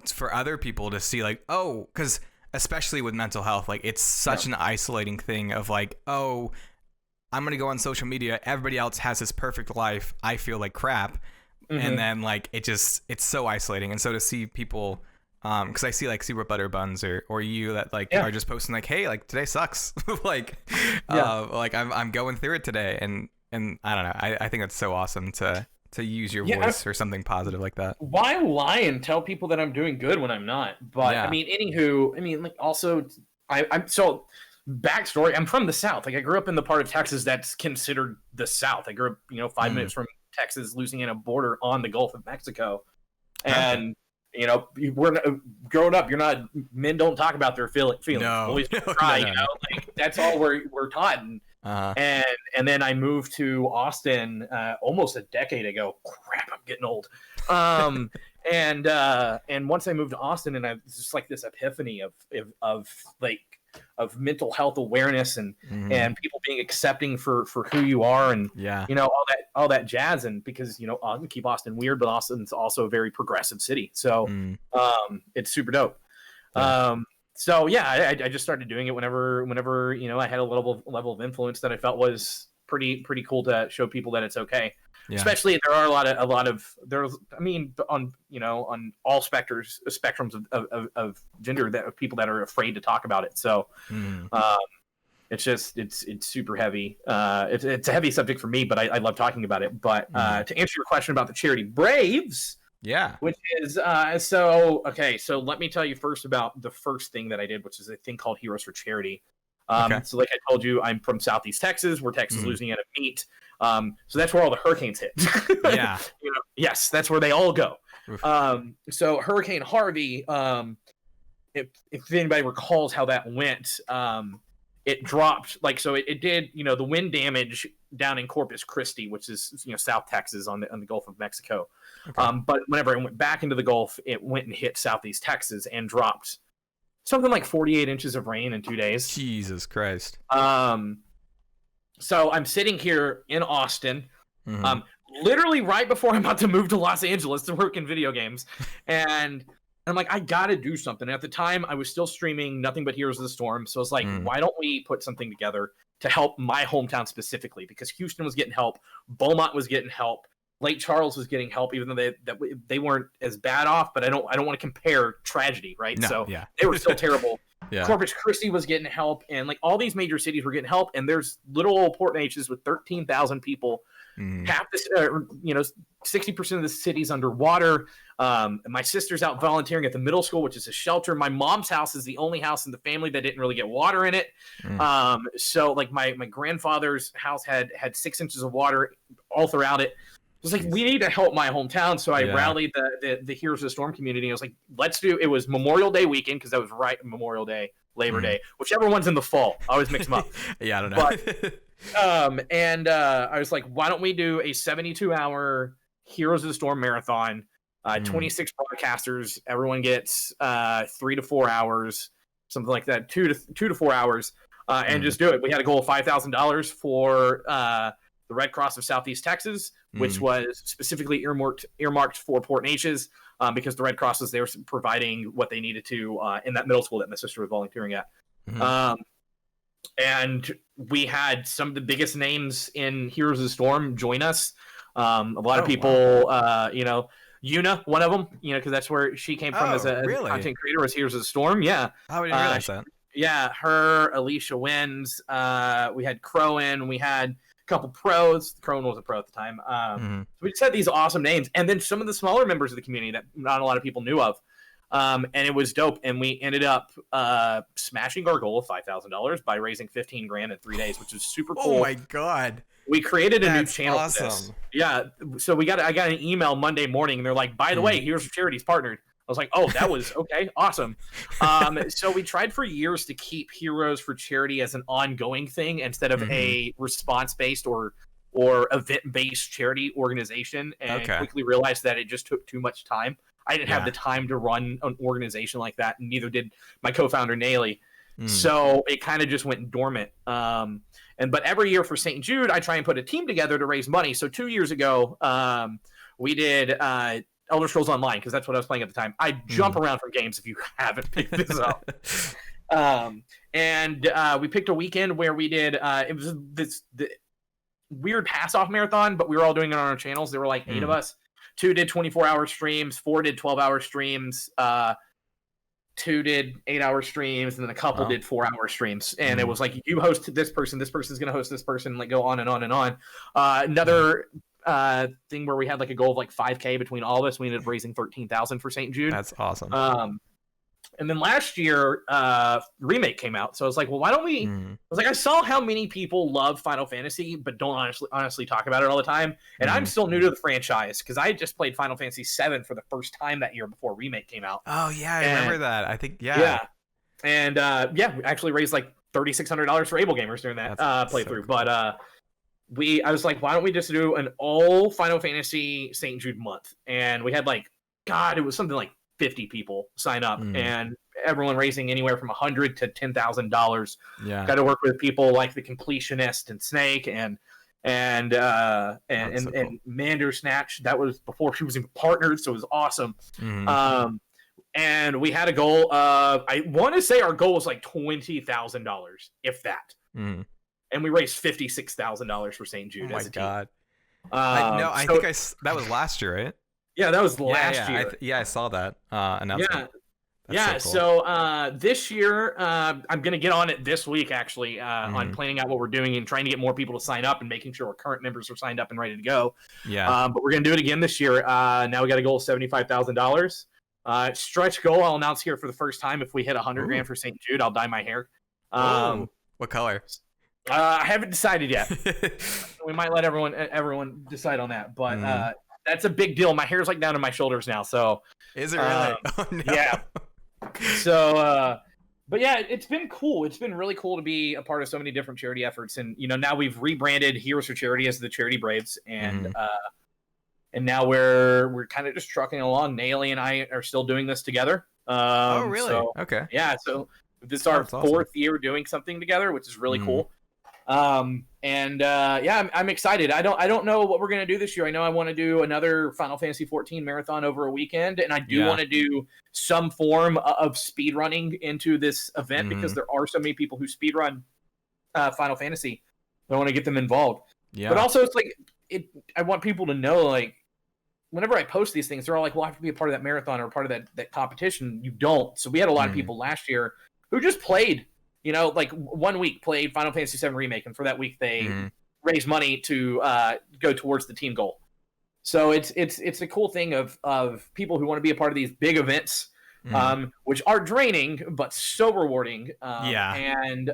for other people to see like, oh, because especially with mental health, like it's such an isolating thing of like, oh, I'm going to go on social media. Everybody else has this perfect life. I feel like crap. And then like it's so isolating. And so to see people, because I see like Super Butter Buns or you that like are just posting like, hey, like today sucks, like like I'm going through it today, and I don't know, I think that's so awesome to use your voice for something positive like that. Why lie and tell people that I'm doing good when I'm not? But I mean, like also I'm so backstory. I'm from the South. Like I grew up in the part of Texas that's considered the South. I grew up 5 minutes from Texas, Louisiana border on the Gulf of Mexico, and we're growing up. Men don't talk about their feelings. Always cry. Like that's all we're taught. And then I moved to Austin almost a decade ago. Crap, I'm getting old. And once I moved to Austin, and I was just like this epiphany of mental health awareness and people being accepting for who you are, and all that jazz. And because I'll keep Austin weird, but Austin's also a very progressive city, so it's super dope. So I just started doing it whenever I had a level of influence that I felt was pretty cool to show people that it's okay. Especially there are a lot of on all spectrums of gender, that people that are afraid to talk about it. So it's super heavy. It's a heavy subject for me, but I love talking about it. But to answer your question about the Charity Braves, Yeah. which is so let me tell you first about the first thing that I did, which is a thing called Heroes for Charity. Okay. So like I told you, I'm from Southeast Texas, where Texas is Louisiana meet. So that's where all the hurricanes hit. Yeah. Yes, that's where they all go. Oof. So Hurricane Harvey, if anybody recalls how that went, it dropped it did, the wind damage down in Corpus Christi, which is South Texas on the Gulf of Mexico. Okay. But whenever it went back into the Gulf, it went and hit Southeast Texas and dropped something like 48 inches of rain in 2 days. Jesus Christ. So I'm sitting here in Austin, literally right before I'm about to move to Los Angeles to work in video games, and I'm like, I gotta do something. And at the time, I was still streaming Nothing But Heroes of the Storm, so it's like, why don't we put something together to help my hometown specifically? Because Houston was getting help, Beaumont was getting help, Lake Charles was getting help, even though they weren't as bad off. But I don't want to compare tragedy, right? No, so yeah. they were still terrible. Yeah. Corpus Christi was getting help, and like all these major cities were getting help. And there's little old Port Neches with 13,000 people. Half this, 60% of the city's underwater. My sister's out volunteering at the middle school, which is a shelter. My mom's house is the only house in the family that didn't really get water in it. So like my grandfather's house had 6 inches of water all throughout it. It was like, we need to help my hometown. So I rallied the Heroes of the Storm community. I was like, it was Memorial Day weekend, because that was right Memorial Day, Labor Day, whichever one's in the fall. I always mix them up. Yeah, I don't know. But I was like, why don't we do a 72-hour Heroes of the Storm marathon? 26 broadcasters. Everyone gets 3 to 4 hours, something like that, 2 to 4 hours, and just do it. We had a goal of $5,000 for the Red Cross of Southeast Texas, which was specifically earmarked for Port Neches, because the Red Cross was there providing what they needed to in that middle school that my sister was volunteering at. And we had some of the biggest names in Heroes of the Storm join us. A lot of people, Yuna, one of them, because that's where she came from as a content creator, was Heroes of the Storm. Yeah. I didn't realize that. Yeah, her, Alicia Wins. We had Crowan. We had a couple pros. Crowan was a pro at the time. So we just had these awesome names. And then some of the smaller members of the community that not a lot of people knew of. And it was dope. And we ended up smashing our goal of $5,000 by raising $15,000 in 3 days, which is super cool. Oh my God. We created a new channel awesome. for this. Yeah. So I got an email Monday morning, and they're like, by the way, Heroes for Charity's partnered. I was like, oh, that was okay. Awesome. So we tried for years to keep Heroes for Charity as an ongoing thing instead of a response-based or event-based charity organization, and quickly realized that it just took too much time. I didn't have the time to run an organization like that, and neither did my co-founder, Naley. So it kind of just went dormant. But every year for St. Jude, I try and put a team together to raise money. So 2 years ago, we did Elder Scrolls Online, because that's what I was playing at the time. I jump around from games if you haven't picked this up. And we picked a weekend where we did it was the weird pass-off marathon, but we were all doing it on our channels. There were like 8 of us. 2 did 24-hour streams, 4 did 12-hour streams, 2 did 8-hour streams, and then a couple did 4-hour streams. And it was like, you host this person's going to host this person, like go on and on and on. Another thing where we had like a goal of like 5K between all of us. We ended up raising $13,000 for St. Jude. That's awesome. And then last year, Remake came out. So I was like, well, why don't we? I was like, I saw how many people love Final Fantasy, but don't honestly talk about it all the time. And I'm still new to the franchise, because I just played Final Fantasy VII for the first time that year before Remake came out. Oh yeah, I remember that. I think yeah. And we actually raised like $3,600 for Able Gamers during that playthrough. So cool. But I was like, why don't we just do an all Final Fantasy St. Jude month? And we had it was something like 50 people sign up, and everyone raising anywhere from $100 to $10,000. Yeah, got to work with people like the Completionist and Snake and Mander Snatch. That was before she was even partnered, so it was awesome. And we had a goal of, I want to say our goal was like $20,000, if that. And we raised $56,000 for St. Jude. Oh my God! I think that was last year, right? Yeah, that was last year. I saw that announcement. That's so this year, I'm going to get on it this week, actually, on planning out what we're doing and trying to get more people to sign up and making sure our current members are signed up and ready to go. Yeah. But we're going to do it again this year. Now we got a goal of $75,000. Stretch goal, I'll announce here for the first time. If we hit 100 grand for St. Jude, I'll dye my hair. What color? I haven't decided yet. We might let everyone decide on that. But that's a big deal. My hair's like down to my shoulders now. So is it really? Oh, no. Yeah. So, but yeah, it's been cool. It's been really cool to be a part of so many different charity efforts. And, now we've rebranded Heroes for Charity as the Charity Braves. And now we're kind of just trucking along. Naily and I are still doing this together. Oh, really? So, okay. Yeah. So this is our fourth year doing something together, which is really cool. I'm excited. I don't know what we're gonna do this year. I know I want to do another Final Fantasy 14 marathon over a weekend, and I do want to do some form of speed running into this event because there are so many people who speed run Final Fantasy. I want to get them involved. Yeah. But also, it's like I want people to know, like, whenever I post these things, they're all like, "Well, I have to be a part of that marathon or part of that competition." You don't. So we had a lot of people last year who just played. Like 1 week played Final Fantasy VII Remake, and for that week they raised money to go towards the team goal. So it's a cool thing of people who want to be a part of these big events, which are draining but so rewarding. And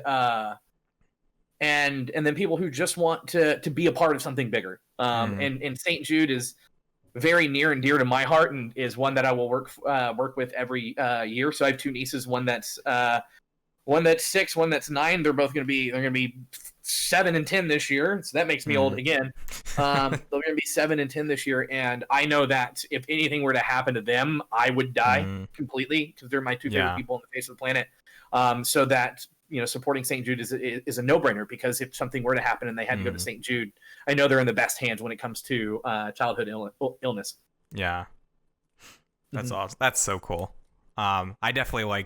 then people who just want to be a part of something bigger. And St. Jude is very near and dear to my heart, and is one that I will work with every year. So I have two nieces, one that's 6, one that's 9. They're going to be 7 and 10 this year. So that makes me old again. They're going to be 7 and 10 this year. And I know that if anything were to happen to them, I would die completely, because they're my two favorite people on the face of the planet. So that, supporting St. Jude is a no-brainer, because if something were to happen and they had to go to St. Jude, I know they're in the best hands when it comes to childhood illness. Yeah. That's awesome. That's so cool. I definitely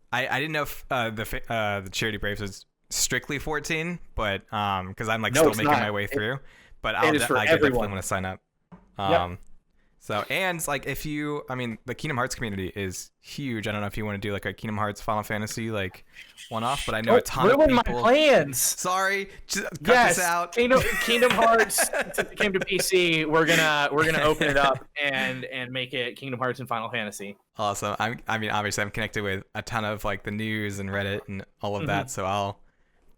I didn't know if the Charity Braves was strictly 14, but because I'm still making my way through. But I definitely want to sign up. So, and if you, the Kingdom Hearts community is huge. I don't know if you want to do a Kingdom Hearts Final Fantasy one-off, but I know a ton of people. My plans. Sorry, cut this out. Kingdom Hearts came to PC. We're gonna open it up and make it Kingdom Hearts and Final Fantasy. Awesome. Obviously I'm connected with a ton of the news and Reddit and all of that. So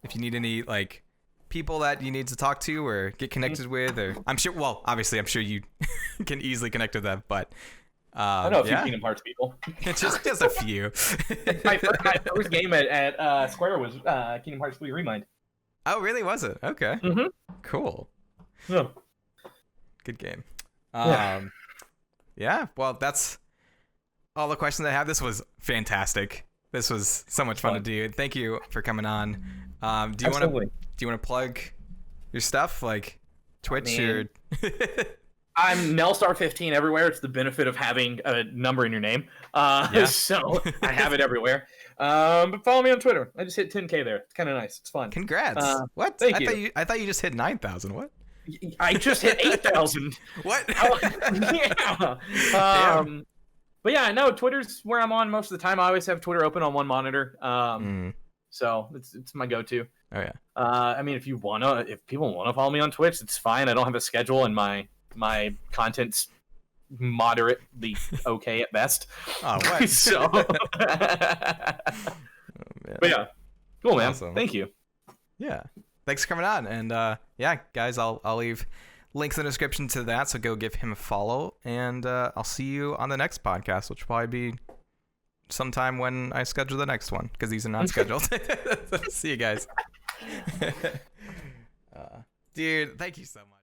if you need any people that you need to talk to or get connected with, or I'm sure you can easily connect with them, but I know a few Kingdom Hearts people. just a few. my first game at Square was Kingdom Hearts 3 Remind. Oh, really? Was it? Okay. Cool. Yeah. Good game. Yeah. Well, that's all the questions I have. This was fantastic. This was so much fun to do. Thank you for coming on. Do you want to plug your stuff, Twitch or? I'm Nelstar15 everywhere. It's the benefit of having a number in your name. So I have it everywhere. But follow me on Twitter. I just hit 10K there. It's kind of nice. It's fun. Congrats. What? Thank you. I thought you just hit 9,000. What? I just hit 8,000. What? Yeah. But yeah, no, Twitter's where I'm on most of the time. I always have Twitter open on one monitor. So it's my go-to. Oh yeah. If people wanna follow me on Twitch, it's fine. I don't have a schedule, and my content's moderately okay at best. Oh, what? So. But yeah, cool, man. Awesome. Thank you. Yeah, thanks for coming on. And guys, I'll leave links in the description to that, so go give him a follow. And I'll see you on the next podcast, which will probably be sometime when I schedule the next one, because these are not scheduled. See you guys. Dude, thank you so much.